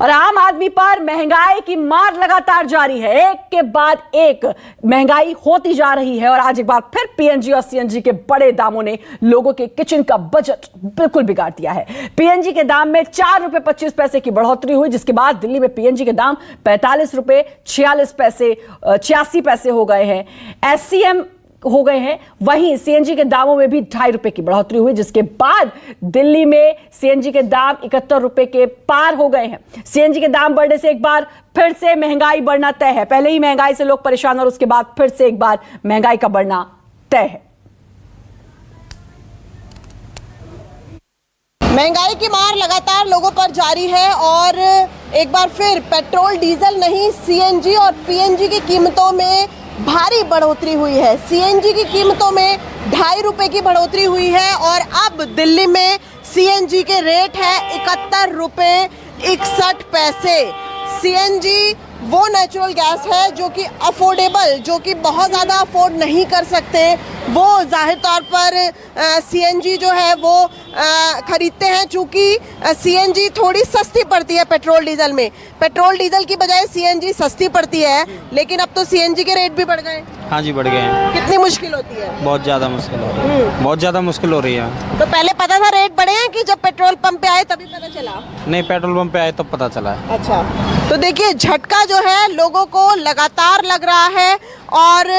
और आम आदमी पर महंगाई की मार लगातार जारी है। एक के बाद एक महंगाई होती जा रही है और आज एक बार फिर पीएनजी और सीएनजी के बड़े दामों ने लोगों के किचन का बजट बिल्कुल बिगाड़ दिया है। पीएनजी के दाम में 4 रुपए 25 पैसे की बढ़ोतरी हुई, जिसके बाद दिल्ली में पीएनजी के दाम 45 रुपए 46 पैसे 86 पैसे हो गए हैं, एससीएम हो गए हैं। वहीं सीएनजी के दामों में भी 2.5 रुपए की बढ़ोतरी हुई, जिसके बाद दिल्ली में सीएनजी के दाम 71 रुपए के पार हो गए हैं। सीएनजी के दाम बढ़ने से एक बार फिर से महंगाई बढ़ना तय है। पहले ही महंगाई से लोग परेशान और उसके बाद फिर से एक बार महंगाई का बढ़ना तय है। महंगाई की मार लगातार लोगों पर जारी है और एक बार फिर पेट्रोल डीजल नहीं, सीएनजी और पीएनजी की कीमतों में भारी बढ़ोतरी हुई है। सीएनजी की कीमतों में 2.5 रुपए की बढ़ोतरी हुई है और अब दिल्ली में सीएनजी के रेट है 71 रुपए 61 पैसे। सीएनजी वो नेचुरल गैस है जो कि अफोर्डेबल, जो कि बहुत ज़्यादा अफोर्ड नहीं कर सकते, वो जाहिर तौर पर सीएनजी जो है वो ख़रीदते हैं, चूँकि सीएनजी थोड़ी सस्ती पड़ती है पेट्रोल डीजल में। पेट्रोल डीजल की बजाय सीएनजी सस्ती पड़ती है, लेकिन अब तो सीएनजी के रेट भी बढ़ गए। हाँ जी, बढ़ गए हैं। कितनी मुश्किल होती है? बहुत ज़्यादा मुश्किल हो रही है, बहुत ज़्यादा मुश्किल हो रही है। तो पहले पता था रेट बढ़े हैं कि जब पेट्रोल पंप पे आए तभी पता चला? नहीं, पेट्रोल पंप पे आए तब पता चला है। अच्छा, तो देखिए झटका जो है लोगों को लगातार लग रहा है और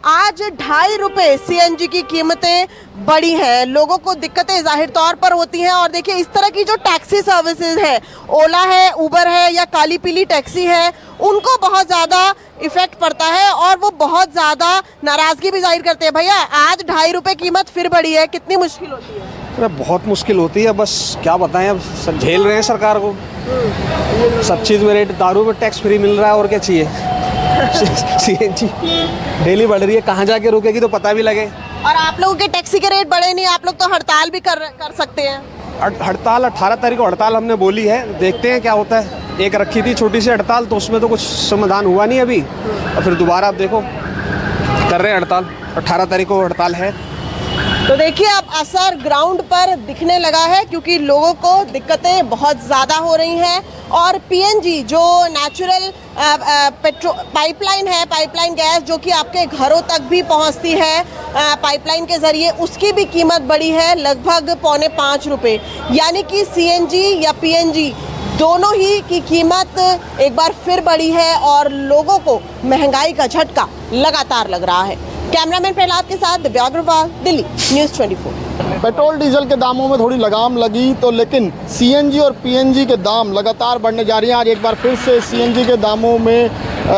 आज 2.5 रुपए सीएनजी की कीमतें बढ़ी हैं। लोगों को दिक्कतें जाहिर तौर पर होती हैं और देखिए इस तरह की जो टैक्सी सर्विसेज है, ओला है, उबर है या काली पीली टैक्सी है, उनको बहुत ज़्यादा इफेक्ट पड़ता है और वो बहुत ज़्यादा नाराज़गी भी जाहिर करते हैं। भैया आज 2.5 रुपए कीमत फिर बढ़ी है, कितनी मुश्किल होती है? अरे बहुत मुश्किल होती है, बस क्या बताएं, अब सब झेल रहे हैं सरकार को। सब चीज़ में रेट, दारू में टैक्स फ्री मिल रहा है और क्या चाहिए। सीएनजी डेली बढ़ रही है, कहाँ जाके रुकेगी तो पता भी लगे। और आप लोगों के टैक्सी के रेट बढ़े नहीं, आप लोग तो हड़ताल भी कर सकते हैं। हड़ताल 18 तारीख को हड़ताल हमने बोली है, देखते हैं क्या होता है। एक रखी थी छोटी सी हड़ताल, तो उसमें तो कुछ समाधान हुआ नहीं अभी, और फिर दोबारा आप देखो कर रहे हैं हड़ताल। 18 तारीख को हड़ताल है। तो देखिए अब असर ग्राउंड पर दिखने लगा है, क्योंकि लोगों को दिक्कतें बहुत ज़्यादा हो रही हैं और पीएनजी जो नेचुरल पाइपलाइन है, पाइपलाइन गैस जो कि आपके घरों तक भी पहुंचती है पाइपलाइन के ज़रिए, उसकी भी कीमत बढ़ी है लगभग 4.25 रुपए। यानी कि सीएनजी या पीएनजी दोनों ही की कीमत एक बार फिर बढ़ी है और लोगों को महंगाई का झटका लगातार लग रहा है। कैमरामैन प्रहलाद के साथ Divya Agarwal, Delhi news 24। Petrol diesel के दामों में थोड़ी लगाम लगी तो लेकिन सीएनजी और पीएनजी के दाम लगातार बढ़ने जा रही हैं। आज एक बार फिर से सीएनजी के दामों में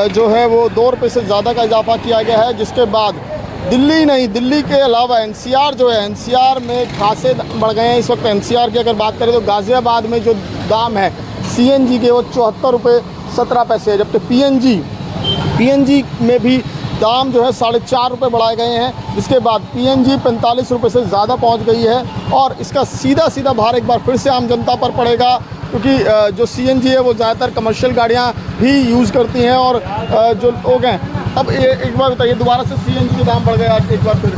जो है वो 2 रुपये से ज़्यादा का इजाफा किया गया है, जिसके बाद दिल्ली नहीं, दिल्ली के अलावा एनसीआर जो है, एनसीआर में खासे बढ़ गए हैं। इस वक्त एनसीआर की अगर बात करें तो गाज़ियाबाद में जो दाम है सीएनजी के वो 74 रुपये 17 पैसे है, जबकि पीएनजी में भी दाम जो है 4.5 रुपये बढ़ाए गए हैं, जिसके बाद पीएनजी 45 रुपये से ज़्यादा पहुंच गई है। और इसका सीधा भार एक बार फिर से आम जनता पर पड़ेगा, क्योंकि जो सीएनजी है वो ज़्यादातर कमर्शियल गाड़ियां ही यूज़ करती हैं और जो लोग हैं। अब एक बार बताइए, दोबारा से सीएनजी के दाम बढ़ गए आज एक बार फिर?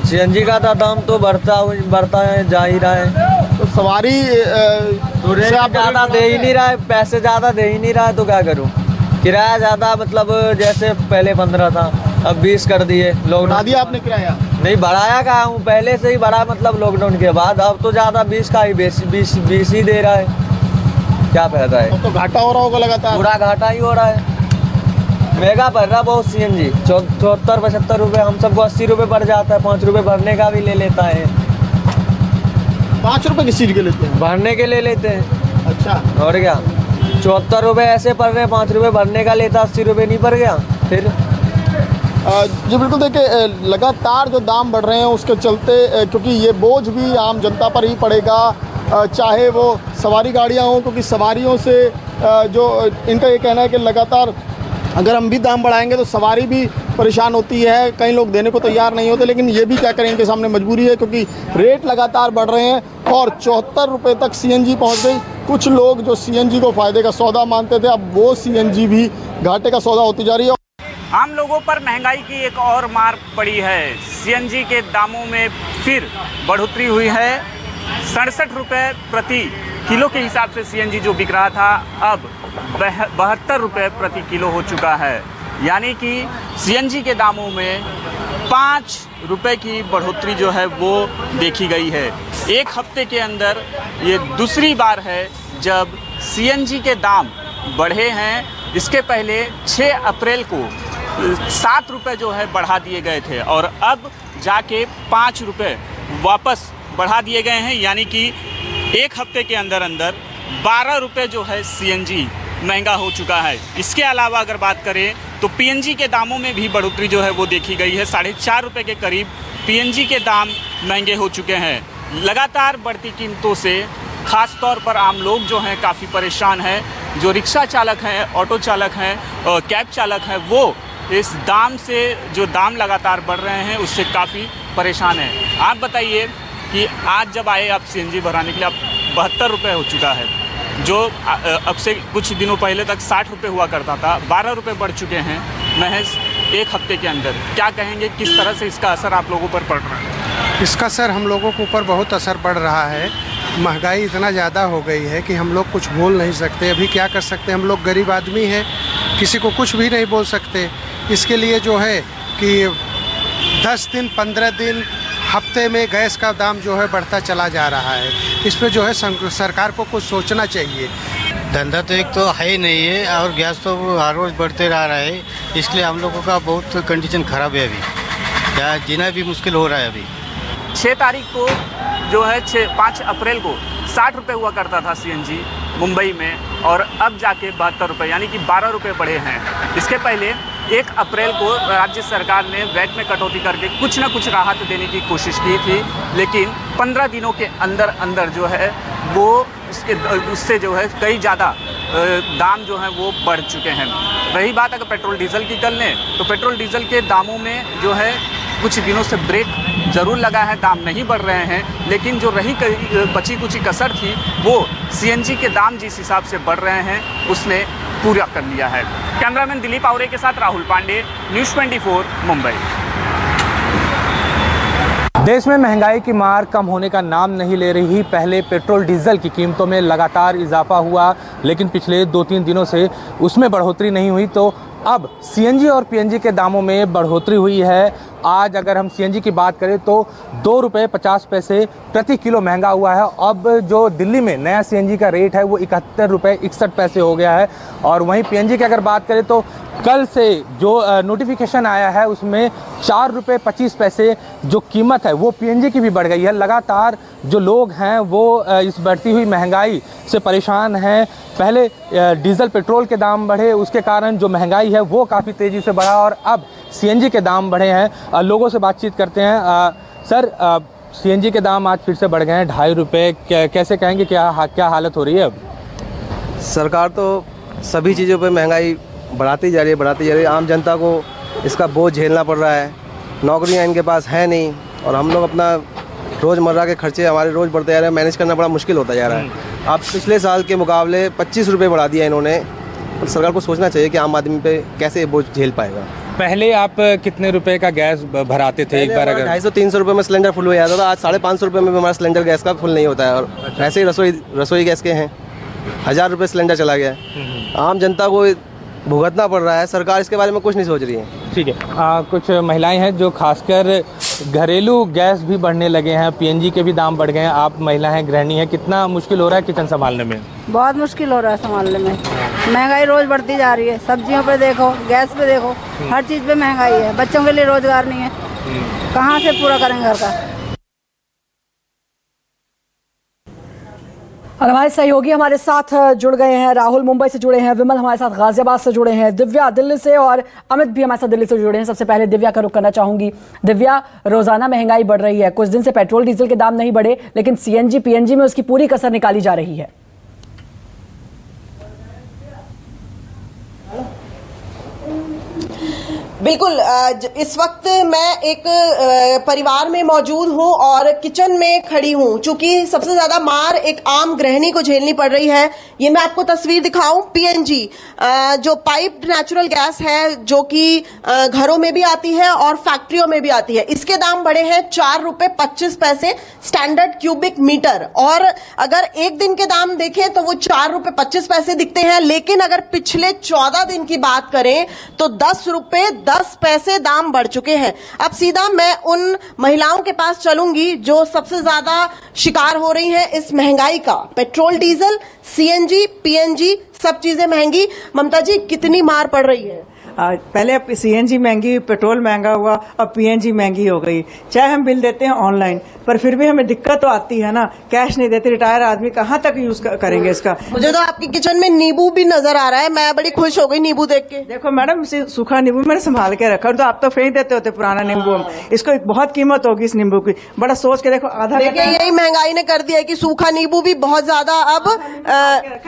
सीएनजी का दाम तो बढ़ता है, जा ही रहा है। तो सवारी ज़्यादा दे ही नहीं रहा है, पैसे ज़्यादा दे ही नहीं रहा है, तो क्या करूँ? किराया ज़्यादा, मतलब जैसे पहले 15 था अब 20 कर दिए। बढ़ा दिया आपने किराया? नहीं बढ़ाया, कहा हूँ पहले से ही बढ़ा, मतलब लॉकडाउन के बाद। अब तो ज़्यादा 20 का ही 20 ही दे रहा है, क्या फायदा है? तो घाटा हो रहा होगा लगातार? पूरा घाटा ही हो रहा है, महंगा पड़ रहा बहुत सीएनजी। 74-75 रुपये, हम सबको 80 रुपये पड़ जाता है, 5 रुपये भरने का भी ले लेता है। 5 रुपये किस चीज़ के लेते हैं? भरने के ले लेते हैं। अच्छा, और क्या? 74 रुपये ऐसे पड़ रहे हैं, 5 रुपये भरने का लेता, 80 रुपये नहीं पड़ गया फिर? जी बिल्कुल, देखिए लगातार जो दाम बढ़ रहे हैं उसके चलते, क्योंकि ये बोझ भी आम जनता पर ही पड़ेगा, चाहे वो सवारी गाड़ियाँ हों, क्योंकि सवारियों से जो इनका ये कहना है कि लगातार अगर हम भी दाम बढ़ाएंगे तो सवारी भी परेशान होती है, कई लोग देने को तैयार नहीं होते, लेकिन ये भी क्या करें, इनके सामने मजबूरी है, क्योंकि रेट लगातार बढ़ रहे हैं और 74 रुपये तक सीएनजी पहुंच गई। कुछ लोग जो सीएनजी को फ़ायदे का सौदा मानते थे, अब वो सीएनजी भी घाटे का सौदा होती जा रही है। आम लोगों पर महंगाई की एक और मार पड़ी है। सीएनजी के दामों में फिर बढ़ोतरी हुई है। 67 रुपये प्रति किलो के हिसाब से सीएनजी जो बिक रहा था अब 72 रुपये प्रति किलो हो चुका है। यानी कि सीएनजी के दामों में 5 रुपये की बढ़ोतरी जो है वो देखी गई है। एक हफ्ते के अंदर ये दूसरी बार है जब सीएनजी के दाम बढ़े हैं। इसके पहले 6 अप्रैल को 7 रुपये जो है बढ़ा दिए गए थे और अब जाके 5 रुपये वापस बढ़ा दिए गए हैं। यानी कि एक हफ्ते के अंदर अंदर 12 रुपये जो है सीएनजी महंगा हो चुका है। इसके अलावा अगर बात करें तो पीएनजी के दामों में भी बढ़ोतरी जो है वो देखी गई है। 4.5 रुपये के करीब पीएनजी के दाम महंगे हो चुके हैं। लगातार बढ़ती कीमतों से ख़ास तौर पर आम लोग जो हैं काफ़ी परेशान हैं। जो रिक्शा चालक हैं, ऑटो चालक हैं, कैब चालक हैं, वो इस दाम से, जो दाम लगातार बढ़ रहे हैं उससे काफ़ी परेशान हैं। आप बताइए कि आज जब आए आप सीएनजी भराने के लिए, अब 72 रुपये हो चुका है, जो अब से कुछ दिनों पहले तक 60 रुपये हुआ करता था, 12 रुपये बढ़ चुके हैं महज एक हफ्ते के अंदर। क्या कहेंगे, किस तरह से इसका असर आप लोगों पर पड़ रहा है? इसका सर हम लोगों के ऊपर बहुत असर पड़ रहा है। महंगाई इतना ज़्यादा हो गई है कि हम लोग कुछ बोल नहीं सकते। अभी क्या कर सकते हैं, हम लोग गरीब आदमी हैं, किसी को कुछ भी नहीं बोल सकते। इसके लिए जो है कि 10 दिन 15 दिन हफ्ते में गैस का दाम जो है बढ़ता चला जा रहा है। इस पर जो है सरकार को कुछ सोचना चाहिए। धंधा तो एक तो है ही नहीं है और गैस तो हर रोज़ बढ़ते रह रहा है, इसलिए हम लोगों का बहुत कंडीशन ख़राब है। अभी क्या जीना भी मुश्किल हो रहा है। अभी 6 तारीख को जो है 5 अप्रैल को 60 रुपये हुआ करता था सीएनजी मुंबई में और अब जाके 72 रुपये, यानी कि 12 रुपये बढ़े हैं। इसके पहले 1 अप्रैल को राज्य सरकार ने वैट में कटौती करके कुछ ना कुछ राहत देने की कोशिश की थी, लेकिन 15 दिनों के अंदर अंदर जो है वो उससे जो है कई ज़्यादा दाम जो है वो बढ़ चुके हैं। रही बात अगर पेट्रोल डीजल की कर लें तो पेट्रोल डीजल के दामों में जो है कुछ दिनों से ब्रेक ज़रूर लगा है, दाम नहीं बढ़ रहे हैं, लेकिन जो रही बची कुची कसर थी वो सीएनजी के दाम जिस हिसाब से बढ़ रहे हैं उसने पूरा कर लिया है। कैमरामैन दिलीप आवरे के साथ राहुल पांडे, न्यूज़ 24 मुंबई। देश में महंगाई की मार कम होने का नाम नहीं ले रही। पहले पेट्रोल डीजल की कीमतों में लगातार इजाफा हुआ, लेकिन पिछले 2-3 दिनों से उसमें बढ़ोतरी नहीं हुई, तो अब सीएनजी और पीएनजी के दामों में बढ़ोतरी हुई है। आज अगर हम सीएनजी की बात करें तो 2 रुपये 50 पैसे प्रति किलो महंगा हुआ है। अब जो दिल्ली में नया सीएनजी का रेट है वो 71 रुपये 61 पैसे हो गया है। और वहीं पीएनजी की अगर बात करें तो कल से जो नोटिफिकेशन आया है उसमें 4 रुपये 25 पैसे जो कीमत है वो पीएनजी की भी बढ़ गई है। लगातार जो लोग हैं वो इस बढ़ती हुई महंगाई से परेशान हैं। पहले डीजल पेट्रोल के दाम बढ़े, उसके कारण जो महंगाई है वो काफ़ी तेज़ी से बढ़ा और अब सीएनजी के दाम बढ़े हैं। लोगों से बातचीत करते हैं। सर, सीएनजी के दाम आज फिर से बढ़ गए हैं 2.5 रुपये, कैसे कहेंगे, क्या हालत हो रही है अब? सरकार तो सभी चीज़ों पे महंगाई बढ़ाती जा रही है। आम जनता को इसका बोझ झेलना पड़ रहा है। नौकरियां इनके पास है नहीं और हम लोग अपना रोज़मर्रा के खर्चे हमारे रोज़ बढ़ते जा रहे हैं, मैनेज करना बड़ा मुश्किल होता जा रहा है। अब पिछले साल के मुकाबले 25 रुपये बढ़ा दिया इन्होंने। तो सरकार को सोचना चाहिए कि आम आदमी पे कैसे बोझ झेल पाएगा। पहले आप कितने रुपए का गैस भराते थे एक बार? अगर 250-300 रुपये में सिलेंडर फुल हो जाता था, आज 550 रुपये में हमारा सिलेंडर गैस का फुल नहीं होता है। और ऐसे ही रसोई गैस के हैं 1000 रुपये सिलेंडर चला गया है। आम जनता को भुगतना पड़ रहा है, सरकार इसके बारे में कुछ नहीं सोच रही है। ठीक है, कुछ महिलाएं हैं जो खासकर घरेलू गैस भी बढ़ने लगे हैं, पीएनजी के भी दाम बढ़ गए हैं। आप महिला हैं, गृहिणी हैं, कितना मुश्किल हो रहा है किचन संभालने में? बहुत मुश्किल हो रहा है संभालने में। महंगाई रोज़ बढ़ती जा रही है, सब्जियों पे देखो, गैस पे देखो, हर चीज़ पे महंगाई है। बच्चों के लिए रोज़गार नहीं है, कहाँ से पूरा करेंगे घर का? और हमारे सहयोगी हमारे साथ जुड़ गए हैं। राहुल मुंबई से जुड़े हैं, विमल हमारे साथ गाजियाबाद से जुड़े हैं, दिव्या दिल्ली से और अमित भी हमारे साथ दिल्ली से जुड़े हैं। सबसे पहले दिव्या का रुख करना चाहूंगी। दिव्या, रोजाना महंगाई बढ़ रही है, कुछ दिन से पेट्रोल डीजल के दाम नहीं बढ़े, लेकिन सीएनजी पीएनजी में उसकी पूरी कसर निकाली जा रही है। बिल्कुल इस वक्त मैं एक परिवार में मौजूद हूं और किचन में खड़ी हूं। चूंकि सबसे ज्यादा मार एक आम गृहिणी को झेलनी पड़ रही है। ये मैं आपको तस्वीर दिखाऊं, पीएनजी जो पाइप्ड नेचुरल गैस है, जो कि घरों में भी आती है और फैक्ट्रियों में भी आती है। इसके दाम बढ़े हैं 4 रुपए 25 पैसे स्टैंडर्ड क्यूबिक मीटर। और अगर एक दिन के दाम देखें तो वो 4 रुपए 25 पैसे दिखते हैं, लेकिन अगर पिछले 14 दिन की बात करें तो 10 रुपए 10 पैसे दाम बढ़ चुके हैं। अब सीधा मैं उन महिलाओं के पास चलूंगी जो सबसे ज्यादा शिकार हो रही हैं इस महंगाई का। पेट्रोल, डीजल, सीएनजी, पीएनजी, सब चीजें महंगी। ममता जी, कितनी मार पड़ रही है? पहले सीएनजी महंगी, पेट्रोल महंगा हुआ, अब पीएनजी महंगी हो गई। चाहे हम बिल देते हैं ऑनलाइन, पर फिर भी हमें दिक्कत तो आती है ना। कैश नहीं देते, रिटायर आदमी कहाँ तक यूज करेंगे इसका। मुझे तो आपकी किचन में नींबू भी नजर आ रहा है, मैं बड़ी खुश हो गई नींबू देख के। देखो मैडम, सूखा नींबू मैंने संभाल के रखा, तो आप तो फेंक देते होते पुराना नींबू। इसको एक बहुत कीमत होगी इस नींबू की, बड़ा सोच के देखो। आधा यही महंगाई ने कर दिया है कि सूखा नींबू भी बहुत ज्यादा अब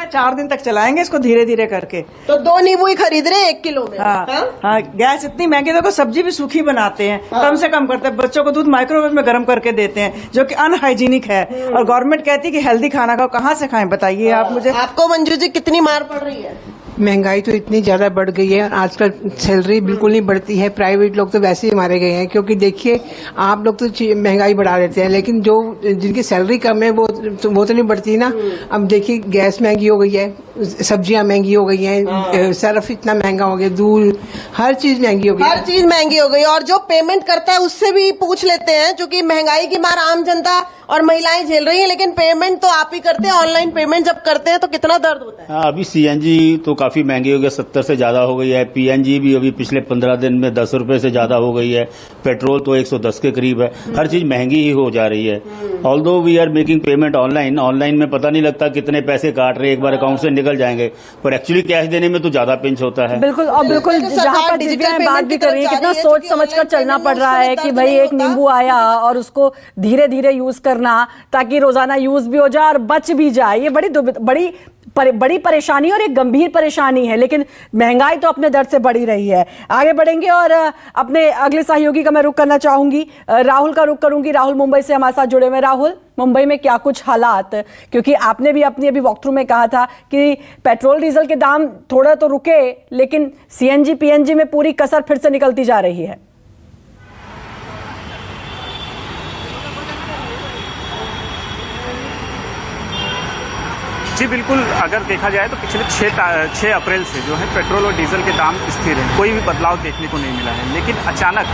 4 दिन तक चलाएंगे इसको धीरे धीरे करके। तो 2 नींबू ही खरीद रहे 1 किलो में। हाँ, गैस इतनी महंगी, देखो सब्जी भी सूखी बनाते हैं, कम से कम करते हैं। बच्चों को दूध माइक्रोवेव में गर्म करके देते हैं, जो कि अनहाइजीनिक है। और गवर्नमेंट कहती है कि हेल्दी खाना खाओ, कहाँ से खाएं बताइए आप मुझे। आपको मंजू जी कितनी मार पड़ रही है? महंगाई तो इतनी ज्यादा बढ़ गई है, आजकल सैलरी बिल्कुल नहीं बढ़ती है। प्राइवेट लोग तो वैसे ही मारे गए हैं, क्योंकि देखिए आप लोग तो महंगाई बढ़ा देते हैं, लेकिन जो जिनकी सैलरी कम है वो तो नहीं बढ़ती ना। अब देखिए गैस महंगी हो गई है, सब्जियां महंगी हो गई हैं, सर्फ इतना महंगा हो गया, दूध, हर चीज महंगी हो गई, हर चीज महंगी हो गई। और जो पेमेंट करता है उससे भी पूछ लेते हैं, क्योंकि महंगाई की मार आम जनता और महिलाएं झेल रही हैं, लेकिन पेमेंट तो आप ही करते हैं। ऑनलाइन पेमेंट जब करते हैं तो कितना दर्द होता है। अभी सीएनजी तो काफी महंगी हो गई, 70 से ज्यादा हो गई है। पीएनजी भी अभी पिछले 15 दिन में 10 रुपए से ज्यादा हो गई है। पेट्रोल तो 110 के करीब है। हर चीज महंगी ही हो जा रही है। Although we are making payment online में पता नहीं लगता कितने पैसे काट रहे, एक बार अकाउंट से निकल जाएंगे, पर एक्चुअली कैश देने में तो ज्यादा पिंच होता है। बिल्कुल, और बिल्कुल जहाँ पर दिव्या बात भी कर रही है, कितना सोच समझ कर चलना पड़ रहा है कि भाई एक नींबू आया और उसको धीरे धीरे यूज करना, ताकि रोजाना यूज भी हो जाए और बच भी जाए। ये बड़ी परेशानी और एक गंभीर परेशानी है, लेकिन महंगाई तो अपने दर से बढ़ी रही है। आगे बढ़ेंगे और अपने अगले सहयोगी का मैं रुख करना चाहूंगी, राहुल का रुख करूंगी। राहुल मुंबई से हमारे साथ जुड़े हुए। राहुल, मुंबई में क्या कुछ हालात, क्योंकि आपने भी अपनी अभी वॉकथ्रू में कहा था कि पेट्रोल डीजल के दाम थोड़ा तो रुके, लेकिन सीएनजी पीएनजी में पूरी कसर फिर से निकलती जा रही है। जी बिल्कुल, अगर देखा जाए तो पिछले 6 अप्रैल से जो है पेट्रोल और डीजल के दाम स्थिर हैं, कोई भी बदलाव देखने को नहीं मिला है। लेकिन अचानक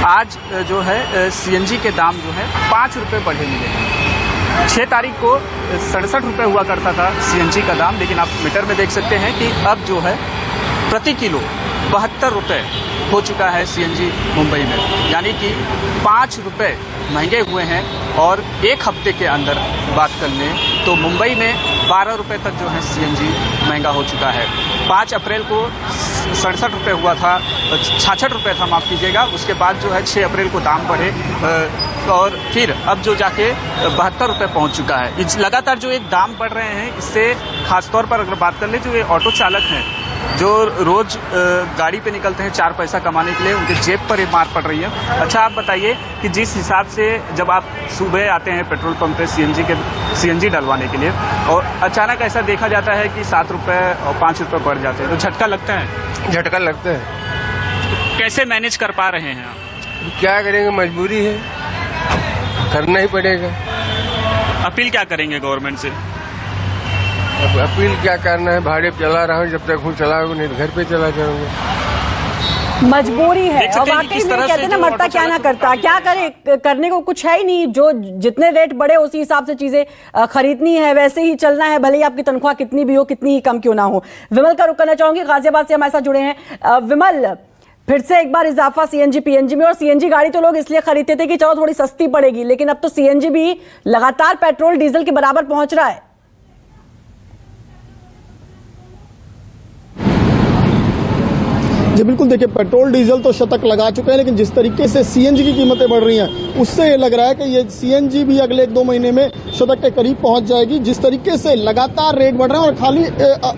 आज जो है सीएनजी के दाम जो है 5 रुपये बढ़े मिले हैं। 6 तारीख को 67 रुपये हुआ करता था सीएनजी का दाम, लेकिन आप मीटर में देख सकते हैं कि अब जो है प्रति किलो 72 रुपये हो चुका है सीएनजी मुंबई में, यानी कि 5 रुपये महंगे हुए हैं। और एक हफ्ते के अंदर बात कर लें तो मुंबई में 12 रुपये तक जो है सीएनजी महंगा हो चुका है। 5 अप्रैल को 67 रुपये हुआ था, 66 रुपये था, माफ़ कीजिएगा। उसके बाद जो है 6 अप्रैल को दाम बढ़े और फिर अब जो जाके 72 रुपये पहुंच चुका है। लगातार जो एक दाम बढ़ रहे हैं, इससे खासतौर पर अगर बात कर ले, जो ये ऑटो चालक हैं जो रोज गाड़ी पे निकलते हैं 4 पैसा कमाने के लिए, उनके जेब पर ये मार पड़ रही है। अच्छा, आप बताइए कि जिस हिसाब से जब आप सुबह आते हैं पेट्रोल पंप पे सीएनजी डलवाने के लिए और अचानक ऐसा देखा जाता है कि 7 रुपये और 5 रुपये बढ़ जाते हैं, तो झटका लगता है? झटका लगता है। कैसे मैनेज कर पा रहे हैं आप? क्या करेंगे, मजबूरी है, करना ही पड़ेगा। अपील क्या करेंगे गवर्नमेंट से? अपील क्या करना है, भाड़े पे चला रहा हूँ, जब तक हूँ चलाऊंगा, नहीं घर पे चला जाऊंगा। मजबूरी है। और वाकई में कहते हैं ना, मरता क्या ना करता, क्या करे, करने को कुछ है ही नहीं। जो जितने रेट बढ़े उसी हिसाब से चीजें खरीदनी है, वैसे ही चलना है, भले ही आपकी तनख्वाह कितनी भी हो, कितनी ही कम क्यों ना हो। विमल का रुख करना चाहूंगी, गाजियाबाद से हमारे साथ जुड़े हैं। विमल, फिर से एक बार इजाफा सीएनजी पीएनजी में, और सीएनजी गाड़ी तो लोग इसलिए खरीदते थे कि चलो थोड़ी सस्ती पड़ेगी, लेकिन अब तो सीएनजी भी लगातार पेट्रोल डीजल के बराबर पहुंच रहा है। जी बिल्कुल, देखिए पेट्रोल डीजल तो शतक लगा चुके हैं, लेकिन जिस तरीके से सीएनजी की कीमतें बढ़ रही हैं उससे ये लग रहा है कि ये सीएनजी भी अगले 1-2 महीने में 100 के करीब पहुंच जाएगी। जिस तरीके से लगातार रेट बढ़ रहे हैं और खाली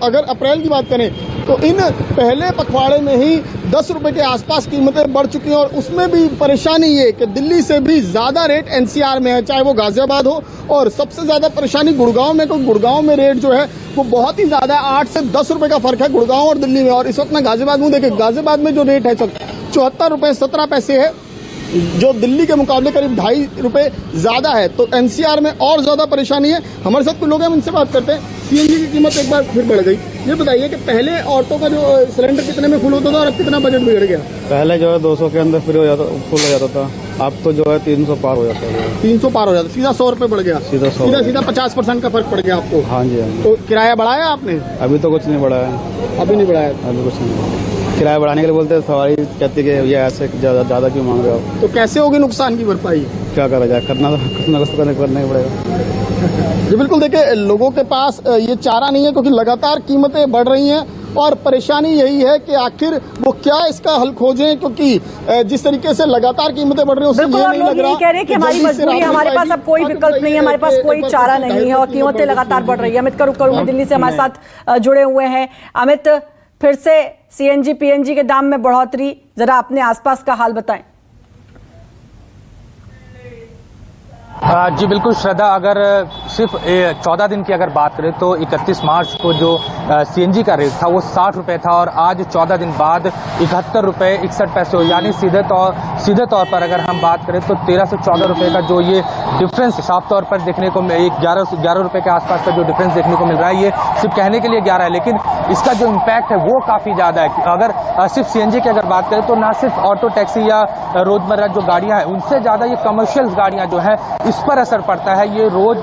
अगर अप्रैल की बात करें तो इन पहले पखवाड़े में ही 10 रुपए के आसपास कीमतें बढ़ चुकी हैं और उसमें भी परेशानी ये कि दिल्ली से भी ज्यादा रेट एनसीआर में है, चाहे वो गाजियाबाद हो, और सबसे ज्यादा परेशानी गुड़गांव में, क्योंकि गुड़गांव में रेट जो है वो बहुत ही ज्यादा है। 8 से 10 रुपए का फर्क है गुड़गांव और दिल्ली में। और इस वक्त मैं गाजियाबाद में देखिए, गाजियाबाद में जो रेट है 74 रुपए 17 पैसे है, जो दिल्ली के मुकाबले करीब 2.5 रुपए ज्यादा है। तो एनसीआर में और ज्यादा परेशानी है। हमारे साथ कुछ लोग हैं, उनसे बात करते हैं। सीएनजी की कीमत एक बार फिर बढ़ गई। ये बताइए कि पहले ऑटो का जो सिलेंडर कितने में फुल होता था और अब कितना बजट बिगड़ गया? पहले जो है 200 के अंदर फ्री हो जाता, फुल हो जाता था। अब तो जो है 300 पार हो जाता है। 300 पार हो जाता, सीधा 100 रुपए बढ़ गया। सीधा 50% का फर्क पड़ गया आपको। हाँ जी। तो किराया बढ़ाया आपने? अभी तो कुछ नहीं बढ़ाया। अभी नहीं बढ़ाया? अभी कुछ नहीं। किराया बढ़ाने के लिए बोलते हैं, सवारी कहती है कि ये ऐसे ज्यादा क्यों मांग रहे हो? तो कैसे होगी नुकसान की भरपाई? क्या करा जाए, करना कुछ करना ही पड़ेगा। जी बिल्कुल, देखिए लोगों के पास ये चारा नहीं है क्योंकि लगातार कीमतें बढ़ रही हैं और परेशानी यही है कि आखिर वो क्या इसका हल खोजें, क्योंकि जिस तरीके से लगातार कीमतें बढ़ रही हैं उससे ये नहीं लग रहा। कह रहे हैं कि हमारी मजबूरी है, हमारे पास अब कोई विकल्प नहीं है, हमारे पास कोई चारा नहीं है और कीमतें लगातार बढ़ रही है। अमित का रुख करूंगी, दिल्ली से हमारे साथ जुड़े हुए हैं। अमित, फिर से सीएनजी पीएनजी के दाम में बढ़ोतरी, जरा अपने आसपास का हाल बताएं। जी बिल्कुल श्रद्धा, अगर सिर्फ 14 दिन की अगर बात करें तो 31 मार्च को जो सीएनजी का रेट था वो 60 रुपए था और आज 14 दिन बाद 71 रुपए 61 पैसे हो, यानी सीधे तौर पर अगर हम बात करें तो 13 से 14 रुपए का जो ये डिफरेंस साफ तौर पर देखने को 11 रुपए के आसपास का जो डिफरेंस देखने को मिल रहा है, ये सिर्फ कहने के लिए 11 है, लेकिन इसका जो इम्पैक्ट है वो काफी ज्यादा है। अगर सिर्फ सीएनजी की अगर बात करें तो ना सिर्फ ऑटो टैक्सी या रोजमर्रा जो गाड़ियां हैं उनसे ज्यादा ये कमर्शियल गाड़ियां जो है इस पर असर पड़ता है। ये रोज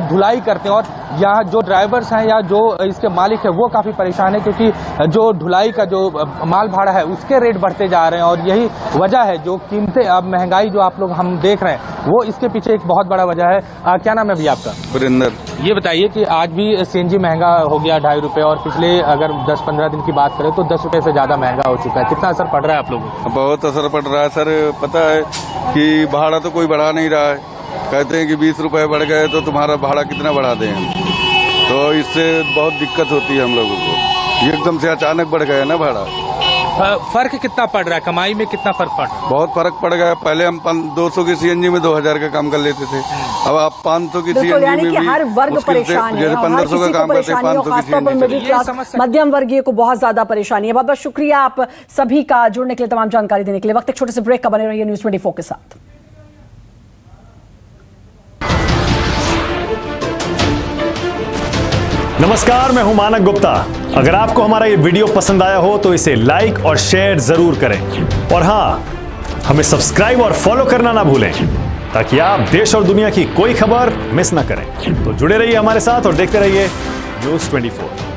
ढुलाई करते हैं और यहाँ जो ड्राइवर्स हैं या जो इसके मालिक है वो काफी परेशान है, क्योंकि जो ढुलाई का जो माल भाड़ा है उसके रेट बढ़ते जा रहे हैं और यही वजह है जो कीमतें, अब महंगाई जो आप लोग हम देख रहे हैं वो इसके पीछे एक बहुत बड़ा वजह है। क्या नाम है भैया आपका? सुरेंद्र। ये बताइए कि आज भी सीएनजी महंगा हो गया 2.5 रुपए और पिछले अगर 10-15 दिन की बात करें तो 10 रुपए से ज्यादा महंगा हो चुका है। कितना असर पड़ रहा है आप लोगों को? बहुत असर पड़ रहा है सर। पता है कि भाड़ा तो कोई बढ़ा नहीं रहा है, कहते हैं कि 20 रुपए बढ़ गए तो तुम्हारा भाड़ा कितना बढ़ा दें, तो इससे बहुत दिक्कत होती है हम लोगों को। एकदम से अचानक बढ़ गया ना भाड़ा। फर्क कितना पड़ रहा है, कमाई में कितना फर्क पड़ रहा है? बहुत फर्क पड़ गया। पहले हम 200 की सीएनजी में 2000 का काम कर लेते थे, अब आप 500 की सीएनजी में भी हर वर्ग परेशान है, 1500 का काम करते हैं, 500 की सीएनजी। मध्यम वर्गीय को बहुत ज्यादा परेशानी है। बहुत बहुत शुक्रिया आप सभी का जुड़ने के लिए, तमाम जानकारी देने के लिए। वक्त एक छोटे से ब्रेक का, बने रहिए न्यूज़ 24 के साथ। नमस्कार, मैं हूं मानक गुप्ता। अगर आपको हमारा ये वीडियो पसंद आया हो तो इसे लाइक और शेयर जरूर करें और हां, हमें सब्सक्राइब और फॉलो करना ना भूलें ताकि आप देश और दुनिया की कोई खबर मिस ना करें। तो जुड़े रहिए हमारे साथ और देखते रहिए न्यूज़ 24।